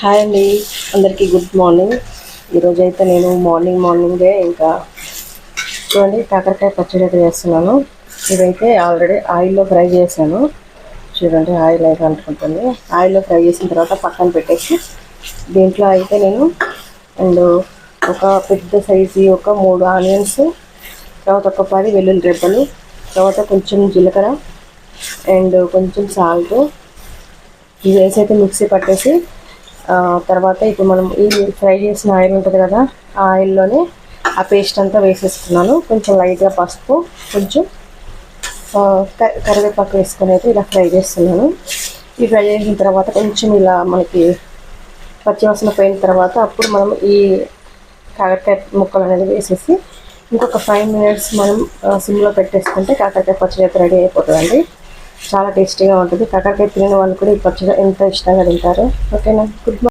Hi అండి, అందరికీ good morning. ఈరోజైతే నేను మార్నింగే ఇంకా చూడండి కాకరకాయ పచ్చడి అయితే చేస్తున్నాను. ఇదైతే ఆల్రెడీ ఆయిల్లో ఫ్రై చేశాను. చూడండి ఆయిల్ అయితే అంటుకుంటుంది. ఆయిల్లో ఫ్రై చేసిన తర్వాత పక్కన పెట్టేసి దీంట్లో అయితే నేను అండ్ ఒక పెద్ద సైజు ఒక 3 ఆనియన్స్, తర్వాత ఒక 10 వెల్లుల్లి రెబ్బలు, తర్వాత కొంచెం జీలకర్ర అండ్ కొంచెం సాల్ట్ ఇవి వేసి అయితే మిక్సీ పట్టేసి తర్వాత ఇప్పుడు మనం ఈ ఫ్రై చేసిన ఆయిల్ ఉంటుంది కదా, ఆ ఆయిల్లోనే ఆ పేస్ట్ అంతా వేసేసుకున్నాను. కొంచెం లైట్గా పసుపు, కొంచెం కరివేపాకు వేసుకొని అయితే ఇలా ఫ్రై చేస్తున్నాను. ఈ ఫ్రై చేసిన తర్వాత కొంచెం ఇలా మనకి పచ్చివాసన పోయిన తర్వాత అప్పుడు మనం ఈ కాకరకాయ ముక్కలు అనేది వేసేసి ఇంకొక 5 minutes మనం సిమ్లో పెట్టేసుకుంటే కాకరకాయ పచ్చడి అయితే రెడీ అయిపోతుందండి. చాలా టేస్టీగా ఉంటుంది. కాకరకాయ తినని వాళ్ళు కూడా ఈ పచ్చడి ఎంతో ఇష్టంగా తింటారు. ఓకేనా, గుడ్ మార్నింగ్.